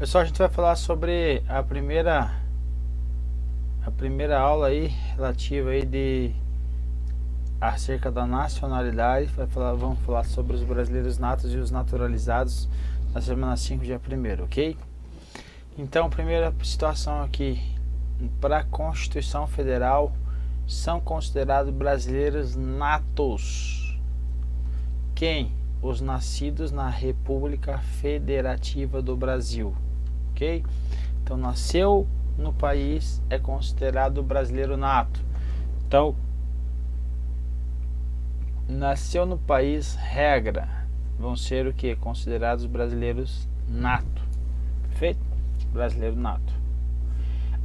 Pessoal, a gente vai falar sobre a primeira aula aí relativa aí acerca da nacionalidade. Vamos falar sobre os brasileiros natos e os naturalizados na semana 5, dia 1º, ok? Então, primeira situação aqui, para a Constituição Federal, são considerados brasileiros natos quem? Os nascidos na República Federativa do Brasil, ok? Então, nasceu no país, é considerado brasileiro nato. Então, nasceu no país, regra, vão ser o que? Considerados brasileiros nato. Perfeito? Brasileiro nato.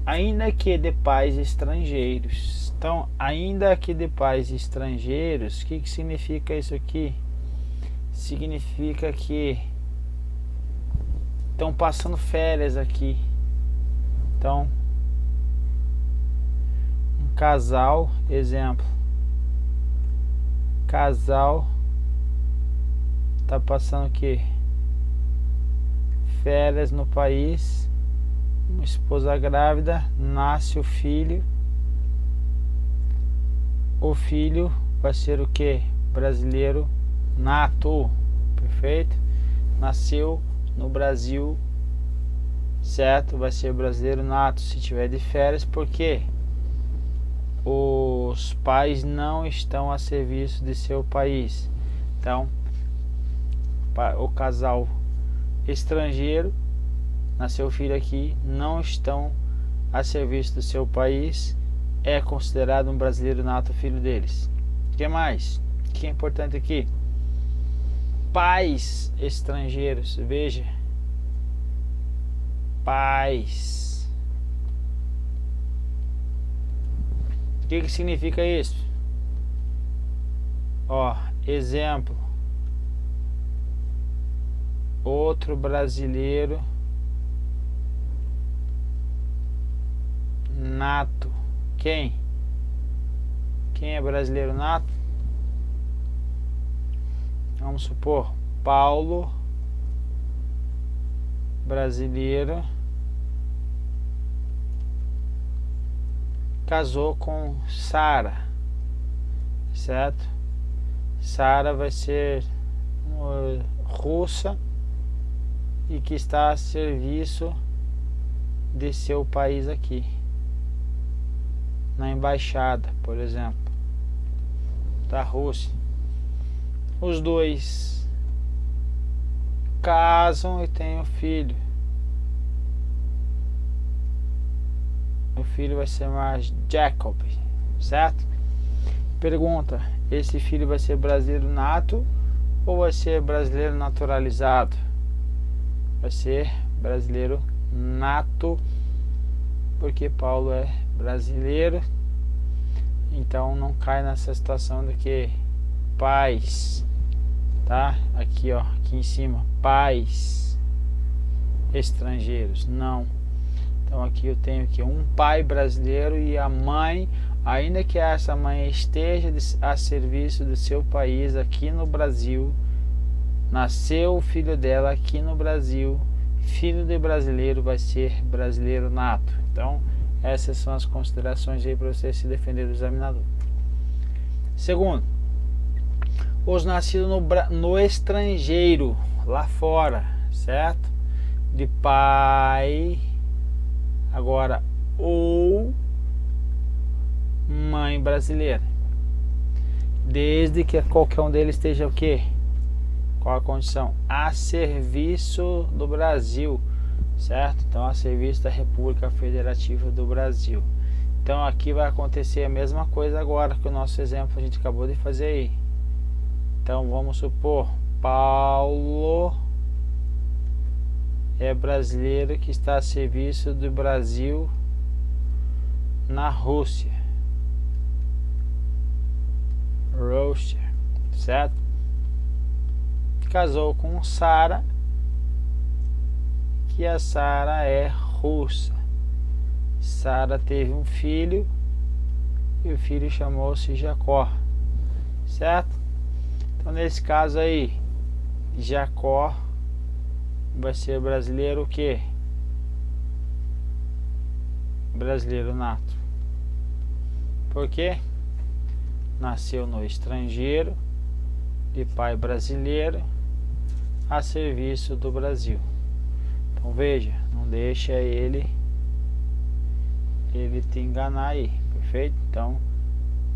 Ainda que de pais estrangeiros. Então, ainda que de pais estrangeiros, o que significa isso aqui? Significa que estão passando férias aqui. Então, um casal, exemplo, casal tá passando o quê? Férias no país, uma esposa grávida, nasce o filho vai ser o que? Brasileiro nato, perfeito? Nasceu no Brasil, certo? Vai ser brasileiro nato se tiver de férias, porque os pais não estão a serviço de seu país. Então, o casal estrangeiro, nasceu filho aqui, não estão a serviço do seu país, é considerado um brasileiro nato, filho deles. O que mais? O que é importante aqui? Pais estrangeiros, veja, pais. O que significa isso? Ó, exemplo, outro brasileiro nato. Quem é brasileiro nato? Vamos supor, Paulo, brasileiro, casou com Sara, certo? Sara vai ser russa e que está a serviço de seu país aqui, na embaixada, por exemplo, da Rússia. Os dois casam e têm um filho. O filho vai ser mais Jacob, certo? Pergunta: esse filho vai ser brasileiro nato ou vai ser brasileiro naturalizado? Vai ser brasileiro nato, porque Paulo é brasileiro. Então não cai nessa situação de que pais, tá? Aqui ó, aqui em cima, pais estrangeiros, não. Então aqui eu tenho aqui um pai brasileiro e a mãe, ainda que essa mãe esteja a serviço do seu país aqui no Brasil, nasceu o filho dela aqui no Brasil, filho de brasileiro vai ser brasileiro nato. Então essas são as considerações aí para você se defender do examinador. Segundo, os nascidos no estrangeiro, lá fora, certo? De pai, agora, ou mãe brasileira, desde que qualquer um deles esteja o quê? Qual a condição? A serviço do Brasil, certo? Então, a serviço da República Federativa do Brasil. Então, aqui vai acontecer a mesma coisa agora que o nosso exemplo a gente acabou de fazer aí. Então, vamos supor, Paulo é brasileiro que está a serviço do Brasil na Rússia, certo? Casou com Sara, que a Sara é russa. Sara teve um filho e o filho chamou-se Jacó, certo? Então nesse caso aí, Jacó vai ser brasileiro o quê? brasileiro nato. Por quê? Nasceu no estrangeiro, de pai brasileiro, a serviço do Brasil. Então veja, não deixa ele te enganar aí, perfeito? Então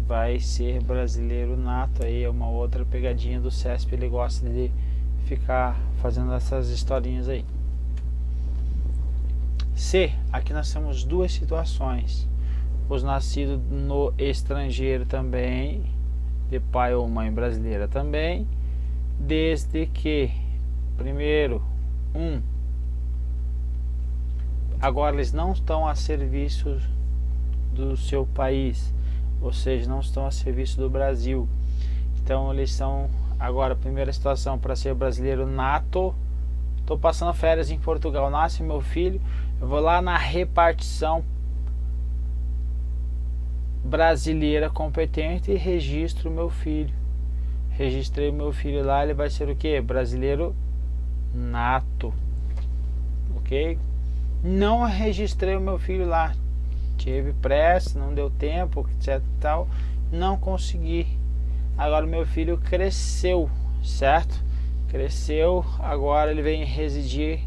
vai ser brasileiro nato aí, é uma outra pegadinha do CESP, ele gosta de ficar fazendo essas historinhas aí. C, aqui nós temos duas situações: os nascidos no estrangeiro também, de pai ou mãe brasileira também, desde que, primeiro, agora eles não estão a serviço do seu país, ou seja, não estão a serviço do Brasil. Então eles são, agora, primeira situação, para ser brasileiro nato. Estou passando férias em Portugal, nasce meu filho, eu vou lá na repartição brasileira competente e registro meu filho. Registrei meu filho lá, ele vai ser o que? Brasileiro nato, ok? Não registrei o meu filho lá, tive pressa, não deu tempo, etc tal, não consegui. Agora meu filho cresceu, certo? Cresceu, agora ele vem residir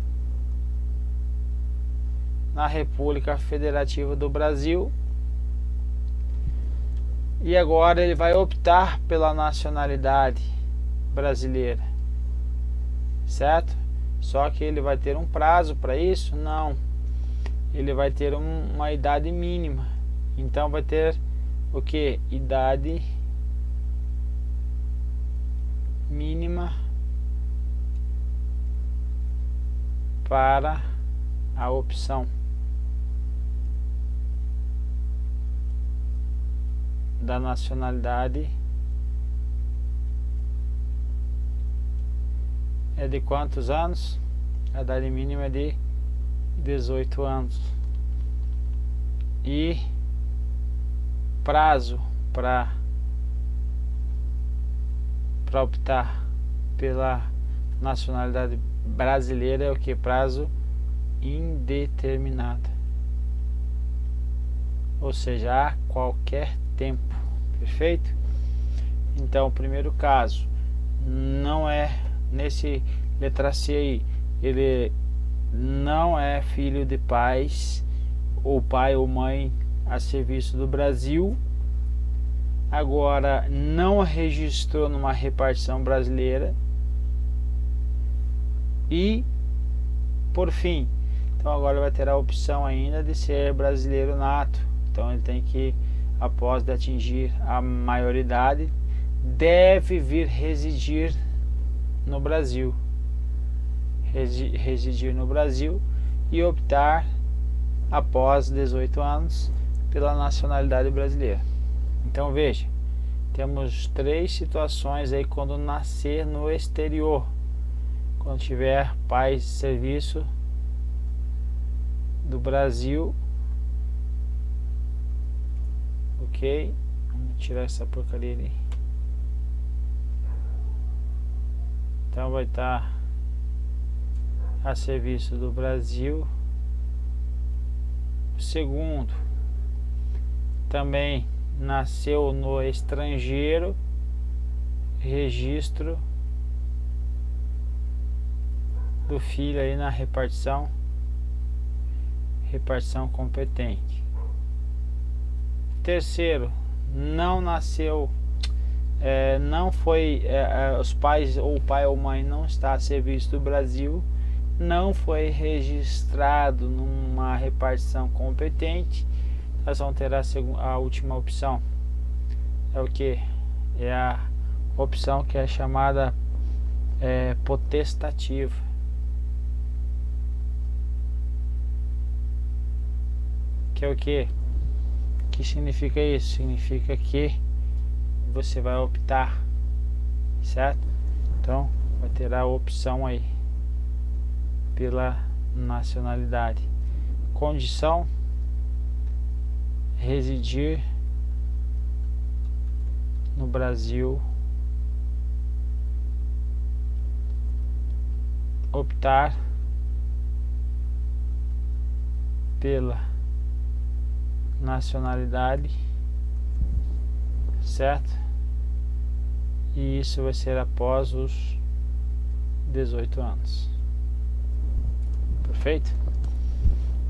na República Federativa do Brasil e agora ele vai optar pela nacionalidade brasileira, certo? Só que ele vai ter um prazo para isso? Não, ele vai ter uma idade mínima. Então vai ter o que? Idade mínima para a opção da nacionalidade. É de quantos anos? A idade mínima é de 18 anos. E prazo para optar pela nacionalidade brasileira é o que? Prazo indeterminado, ou seja, a qualquer tempo, perfeito? Então, o primeiro caso não é nesse letra C aí, ele não é filho de pais ou pai ou mãe a serviço do Brasil, agora não registrou numa repartição brasileira e, por fim, então agora vai ter a opção ainda de ser brasileiro nato. Então ele tem que, após de atingir a maioridade, deve vir residir no Brasil, residir no Brasil e optar após 18 anos pela nacionalidade brasileira. Então veja, temos três situações aí quando nascer no exterior, quando tiver pais de serviço do Brasil, ok? Vamos tirar essa porcaria ali. Então vai estar a serviço do Brasil. Segundo, também nasceu no estrangeiro, registro do filho aí na repartição competente. Terceiro, não nasceu, não foi, os pais ou pai ou mãe não está a serviço do Brasil, não foi registrado numa repartição competente. Nós vamos ter a última opção, é o que? É a opção que é chamada potestativa. Que é o que? Que significa isso? Significa que você vai optar, certo? Então vai ter a opção aí pela nacionalidade. Condição: residir no Brasil, optar pela nacionalidade, certo? E isso vai ser após os 18 anos. Perfeito?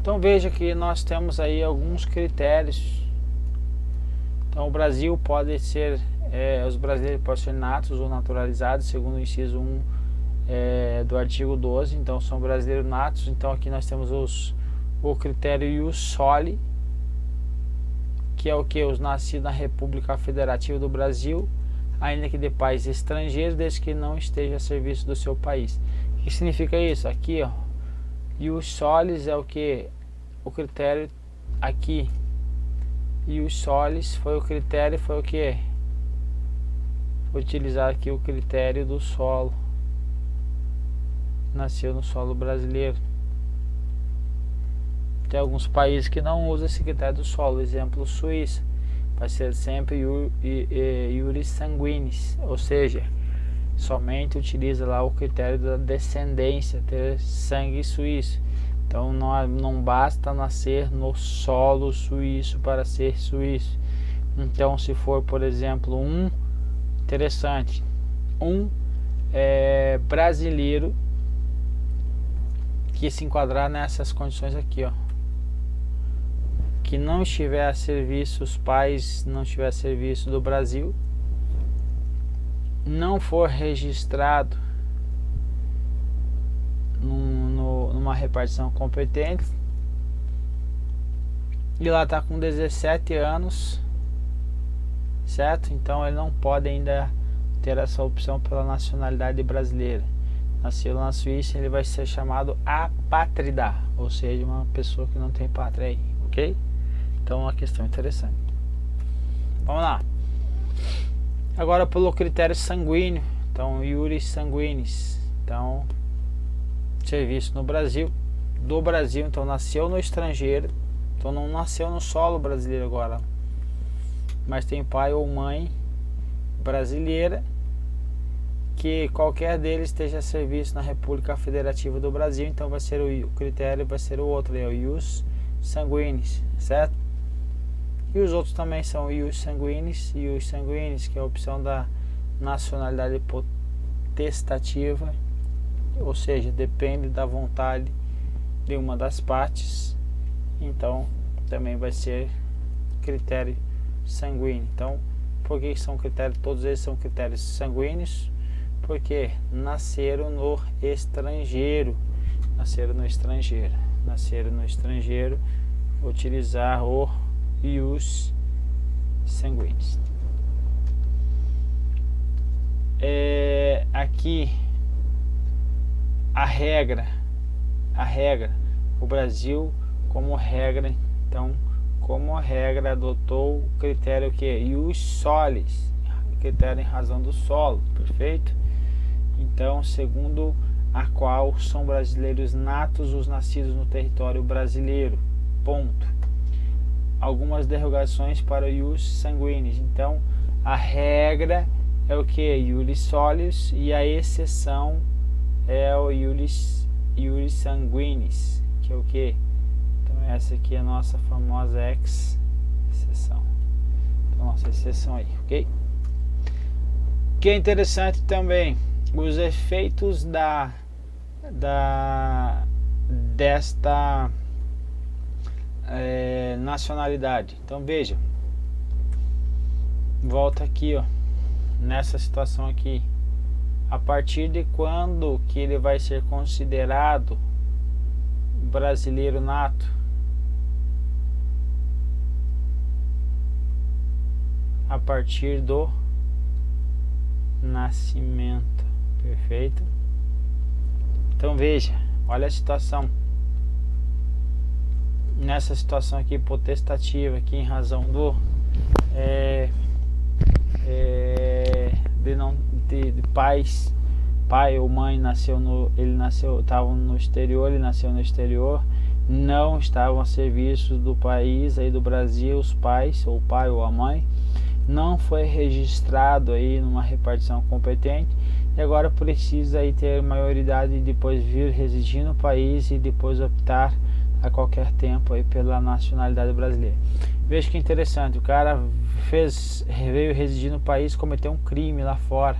Então veja que nós temos aí alguns critérios. Então o Brasil pode ser, os brasileiros podem ser natos ou naturalizados, segundo o inciso 1 do artigo 12. Então são brasileiros natos. Então aqui nós temos o critério ius soli, que é o que? Os nascidos na República Federativa do Brasil, ainda que de pais estrangeiros, desde que não esteja a serviço do seu país. O que significa isso? Aqui, ó, ius solis é o que? O critério aqui. Ius solis foi o critério, foi o que? Vou utilizar aqui o critério do solo. Nasceu no solo brasileiro. Tem alguns países que não usam esse critério do solo, exemplo, Suíça. Vai ser sempre iuris sanguinis, ou seja, somente utiliza lá o critério da descendência, ter sangue suíço. Então não basta nascer no solo suíço para ser suíço. Então se for, por exemplo, interessante, brasileiro que se enquadrar nessas condições aqui, ó, que não estiver a serviço, os pais não estiver a serviço do Brasil, não for registrado numa repartição competente e lá está com 17 anos, certo? Então ele não pode ainda ter essa opção pela nacionalidade brasileira. Nasceu na Suíça, ele vai ser chamado apátrida, ou seja, uma pessoa que não tem pátria aí, ok? Então é uma questão interessante. Vamos lá. Agora pelo critério sanguíneo. Então iuris sanguinis. Então serviço no Brasil. Do Brasil, então nasceu no estrangeiro. Então não nasceu no solo brasileiro agora, mas tem pai ou mãe brasileira, que qualquer deles esteja a serviço na República Federativa do Brasil. Então vai ser o critério, vai ser o outro, é o ius sanguinis, certo? E os outros também são ius sanguinis, que é a opção da nacionalidade potestativa, ou seja, depende da vontade de uma das partes. Então também vai ser critério sanguíneo. Então, por que são critérios? Todos eles são critérios sanguíneos, porque nasceram no estrangeiro. Utilizar o ius sanguinis. Aqui a regra, o Brasil como regra, então como regra adotou o critério que ius solis, critério em razão do solo, perfeito? Então, segundo a qual são brasileiros natos os nascidos no território brasileiro, ponto. Algumas derrogações para o ius sanguinis. Então a regra é o que? Iuris solis, e a exceção é o iuris sanguinis, que é o que? Então essa aqui é a nossa famosa exceção. Então nossa exceção aí, ok? O que é interessante também, os efeitos desta nacionalidade. Então veja, volta aqui, ó, nessa situação aqui, a partir de quando que ele vai ser considerado brasileiro nato? A partir do nascimento, perfeito? Então veja, olha a situação. Nessa situação aqui potestativa, aqui em razão do de pais, pai ou mãe estavam no exterior, ele nasceu no exterior, não estavam a serviço do país aí do Brasil, os pais, ou o pai ou a mãe, não foi registrado aí numa repartição competente, e agora precisa aí ter maioridade e depois vir residir no país e depois optar a qualquer tempo aí pela nacionalidade brasileira. Veja que interessante, o cara veio residir no país, cometeu um crime lá fora.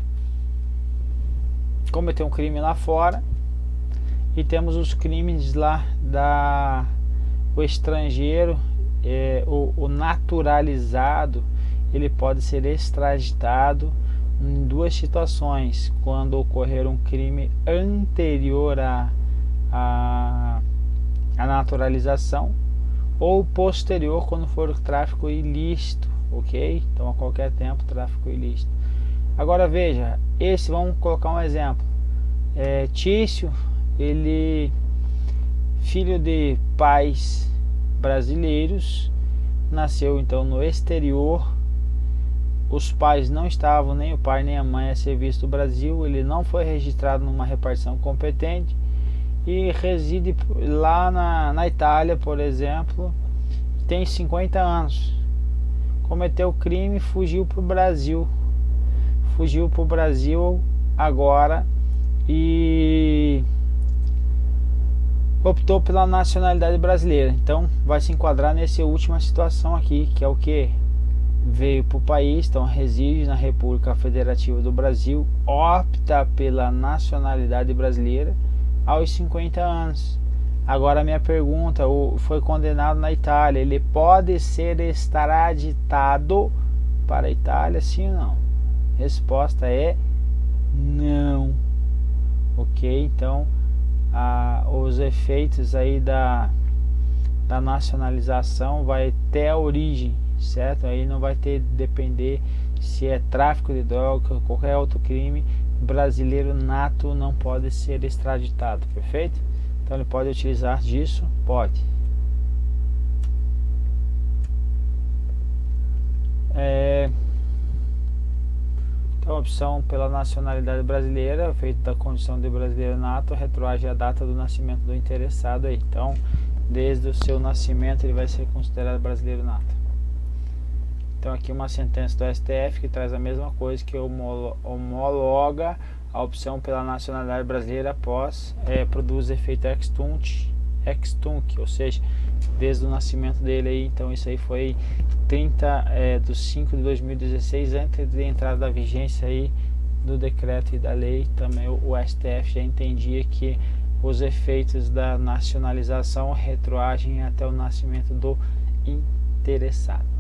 Cometeu um crime lá fora, e temos os crimes lá o estrangeiro, o naturalizado, ele pode ser extraditado em duas situações: quando ocorrer um crime anterior à naturalização, ou posterior, quando for o tráfico ilícito, ok? Então a qualquer tempo, tráfico ilícito. Agora veja, vamos colocar um exemplo. Tício, ele, filho de pais brasileiros, nasceu então no exterior. Os pais não estavam, nem o pai nem a mãe, a serviço do Brasil. Ele não foi registrado numa repartição competente e reside lá na Itália, por exemplo. Tem 50 anos. Cometeu crime e fugiu para o Brasil. Fugiu para o Brasil agora e optou pela nacionalidade brasileira. Então vai se enquadrar nessa última situação aqui, que é o que? Veio para o país, então reside na República Federativa do Brasil, opta pela nacionalidade brasileira aos 50 anos. Agora minha pergunta: foi condenado na Itália, ele pode ser extraditado para a Itália, sim ou não? Resposta é não. Ok, então os efeitos aí da nacionalização vai até a origem, certo? Aí não vai depender se é tráfico de droga ou qualquer outro crime. Brasileiro nato não pode ser extraditado, perfeito? Então ele pode utilizar disso? Pode. Então a opção pela nacionalidade brasileira, feito da condição de brasileiro nato, retroage a data do nascimento do interessado aí. Então, desde o seu nascimento ele vai ser considerado brasileiro nato. Então aqui uma sentença do STF que traz a mesma coisa, que homologa a opção pela nacionalidade brasileira após produz efeito ex tunc, ou seja, desde o nascimento dele aí. Então isso aí foi 30/5/2016, antes de entrada da vigência aí do decreto e da lei. Também o STF já entendia que os efeitos da nacionalização retroagem até o nascimento do interessado.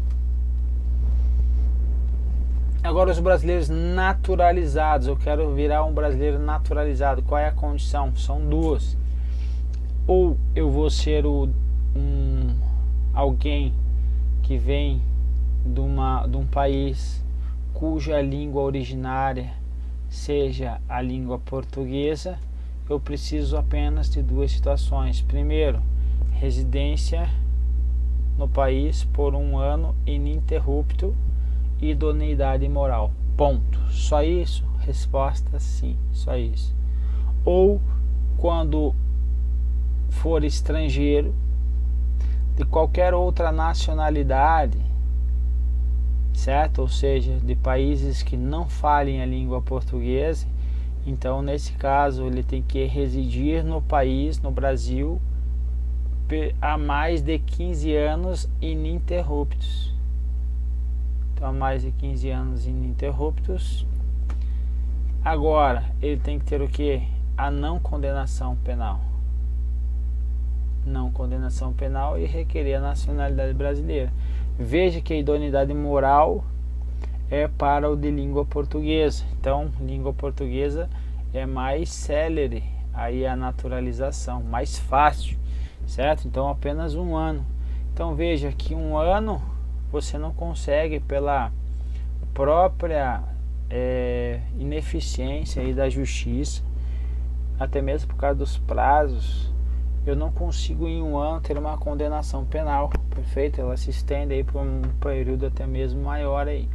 Agora os brasileiros naturalizados. Eu quero virar um brasileiro naturalizado. Qual é a condição? São duas. Ou eu vou ser alguém que vem de um país cuja língua originária seja a língua portuguesa. Eu preciso apenas de duas situações. Primeiro, residência no país por 1 ano ininterrupto, idoneidade moral. Ponto. Só isso? Resposta sim, só isso. Ou quando for estrangeiro de qualquer outra nacionalidade, certo? Ou seja, de países que não falem a língua portuguesa. Então nesse caso ele tem que residir no país, no Brasil, há mais de 15 anos ininterruptos. Então há mais de 15 anos ininterruptos. Agora ele tem que ter o que? A não condenação penal. Não condenação penal e requerer a nacionalidade brasileira. Veja que a idoneidade moral é para o de língua portuguesa. Então, língua portuguesa é mais célere aí a naturalização, mais fácil, certo? Então, apenas 1 ano. Então, veja que 1 ano você não consegue, pela própria ineficiência aí da justiça, até mesmo por causa dos prazos. Eu não consigo em 1 ano ter uma condenação penal, perfeito? Ela se estende aí por um período até mesmo maior aí.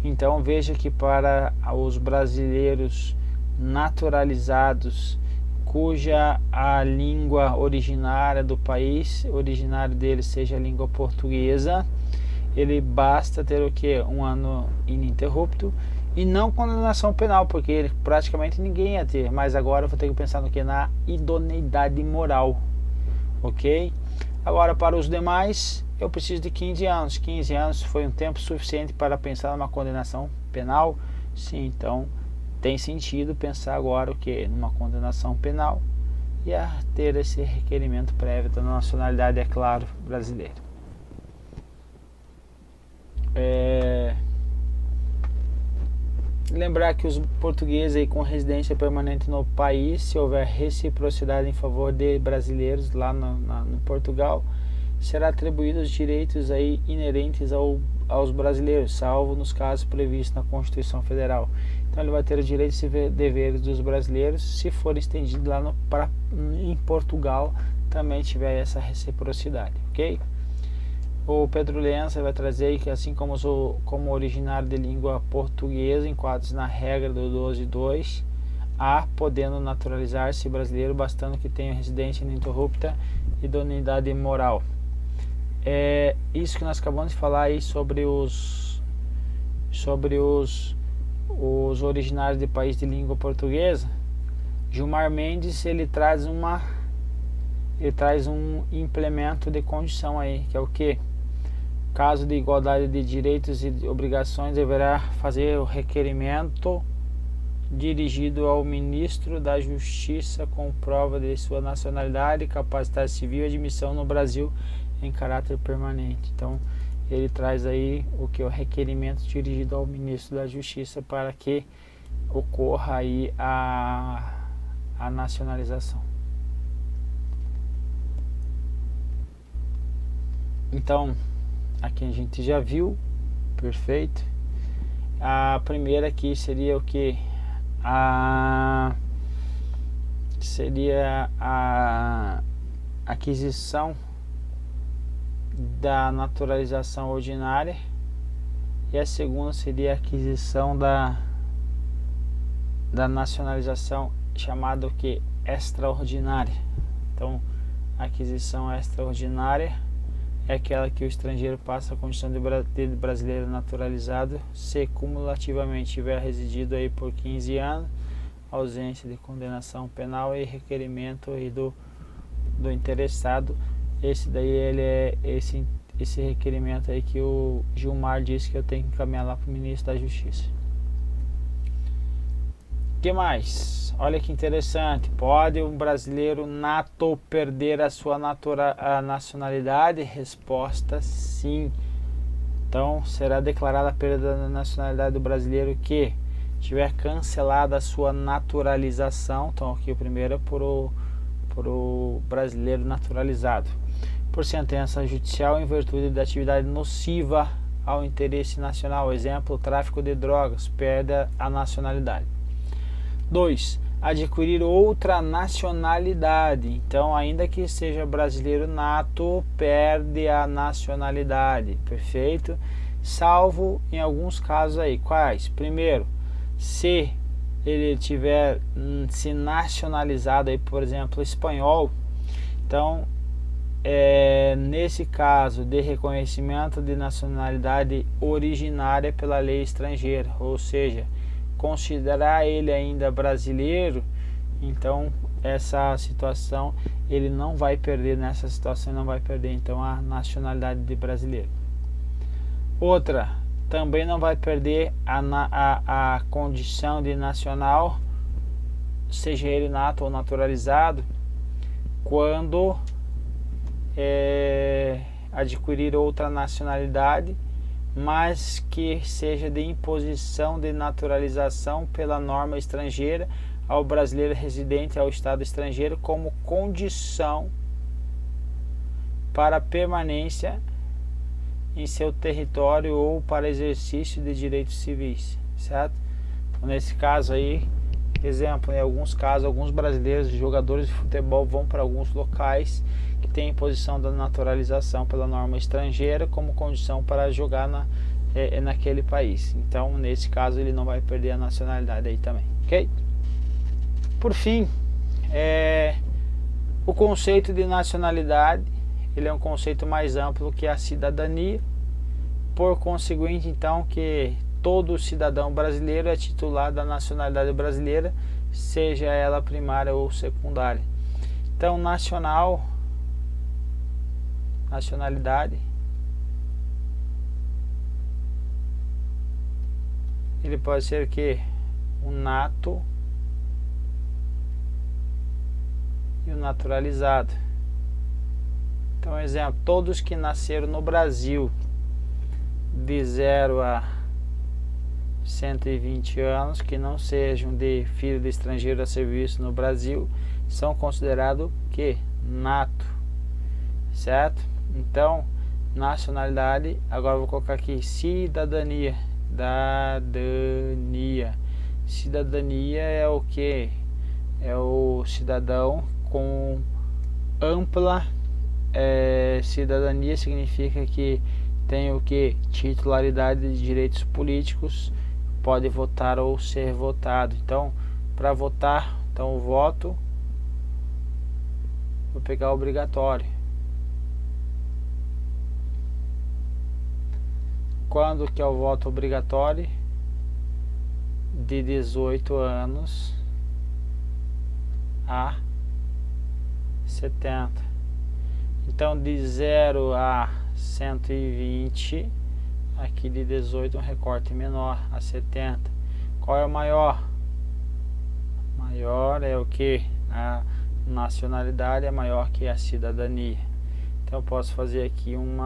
Então veja que para os brasileiros naturalizados, cuja a língua originária do país, originário deles seja a língua portuguesa, ele basta ter o que? 1 ano ininterrupto e não condenação penal, porque praticamente ninguém ia ter. Mas agora eu vou ter que pensar no que? Na idoneidade moral, ok? Agora para os demais, eu preciso de 15 anos. 15 anos foi um tempo suficiente para pensar numa condenação penal? Sim, então tem sentido pensar agora o que? Numa condenação penal e a ter esse requerimento prévio da nacionalidade, é claro, brasileira. Lembrar que os portugueses aí com residência permanente no país, se houver reciprocidade em favor de brasileiros lá no Portugal, será atribuídos direitos aí inerentes aos brasileiros, salvo nos casos previstos na Constituição Federal. Então ele vai ter os direitos e deveres dos brasileiros, se for estendido lá em Portugal, também tiver essa reciprocidade, ok? O Pedro Leança vai trazer que, assim como originário de língua portuguesa, enquadra-se na regra do 12.2, a podendo naturalizar-se brasileiro, bastando que tenha residência ininterrupta e idoneidade moral. É isso que nós acabamos de falar aí sobre os originários de país de língua portuguesa. Gilmar Mendes, ele traz um implemento de condição aí, que é o que? Caso de igualdade de direitos e de obrigações, deverá fazer o requerimento dirigido ao ministro da Justiça com prova de sua nacionalidade, capacidade civil e admissão no Brasil em caráter permanente. Então ele traz aí o que é o requerimento dirigido ao ministro da Justiça para que ocorra aí a nacionalização. Então aqui a gente já viu, perfeito. A primeira aqui seria o que? Seria a aquisição da naturalização ordinária, e a segunda seria a aquisição da nacionalização chamada o que? Extraordinária. Então a aquisição extraordinária é aquela que o estrangeiro passa a condição de brasileiro naturalizado se cumulativamente tiver residido aí por 15 anos, ausência de condenação penal e requerimento aí do interessado. Esse daí ele é esse requerimento aí que o Gilmar disse que eu tenho que encaminhar lá para o ministro da Justiça. O que mais? Olha que interessante. Pode um brasileiro nato perder a sua nacionalidade? Resposta sim. Então será declarada a perda da nacionalidade do brasileiro que tiver cancelada a sua naturalização. Então aqui o primeiro é por o brasileiro naturalizado, por sentença judicial em virtude da atividade nociva ao interesse nacional. Exemplo, tráfico de drogas, perde a nacionalidade. 2. Adquirir outra nacionalidade. Então, ainda que seja brasileiro nato, perde a nacionalidade. Perfeito? Salvo em alguns casos aí. Quais? Primeiro, se ele tiver se nacionalizado aí, por exemplo, espanhol, então nesse caso de reconhecimento de nacionalidade originária pela lei estrangeira, ou seja, considerar ele ainda brasileiro, então essa situação ele não vai perder, nessa situação ele não vai perder então a nacionalidade de brasileiro. Outra, também não vai perder a condição de nacional, seja ele nato ou naturalizado, quando adquirir outra nacionalidade, mas que seja de imposição de naturalização pela norma estrangeira ao brasileiro residente ao Estado estrangeiro como condição para permanência em seu território ou para exercício de direitos civis, certo? Então, nesse caso aí, exemplo, em alguns casos, alguns brasileiros, jogadores de futebol, vão para alguns locais que tem imposição da naturalização pela norma estrangeira como condição para jogar naquele país. Então, nesse caso, ele não vai perder a nacionalidade aí também, ok? Por fim, o conceito de nacionalidade, ele é um conceito mais amplo que a cidadania. Por conseguinte, então, que todo cidadão brasileiro é titular da nacionalidade brasileira, seja ela primária ou secundária. Então, nacionalidade ele pode ser o que? O nato e o naturalizado. Então, exemplo, todos que nasceram no Brasil de 0 a 120 anos, que não sejam de filho de estrangeiro a serviço no Brasil, são considerados que? Nato, certo? Então, nacionalidade, agora eu vou colocar aqui cidadania. Cidadania é o que? É o cidadão com ampla cidadania, significa que tem o que? Titularidade de direitos políticos, pode votar ou ser votado. Então, para votar, então o voto, vou pegar obrigatório. Quando que é o voto obrigatório? De 18 anos a 70. Então, de 0 a 120, aqui de 18 um recorte menor, a 70. Qual é o maior? Maior é o que? A nacionalidade é maior que a cidadania. Então, eu posso fazer aqui um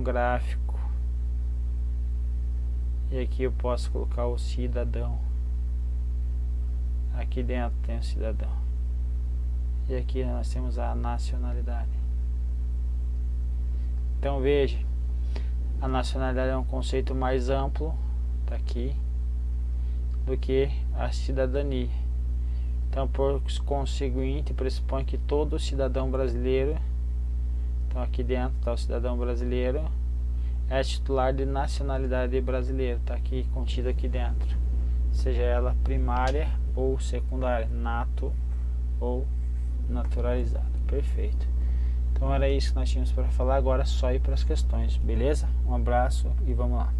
gráfico. E aqui eu posso colocar o cidadão. Aqui dentro tem o cidadão. E aqui nós temos a nacionalidade. Então veja, a nacionalidade é um conceito mais amplo, tá aqui, do que a cidadania. Então, por conseguinte, pressupõe que todo cidadão brasileiro, então aqui dentro está o cidadão brasileiro, é titular de nacionalidade brasileira, está aqui contido aqui dentro, seja ela primária ou secundária, nato ou naturalizado. Perfeito. Então era isso que nós tínhamos para falar. Agora é só ir para as questões, beleza? Um abraço e vamos lá.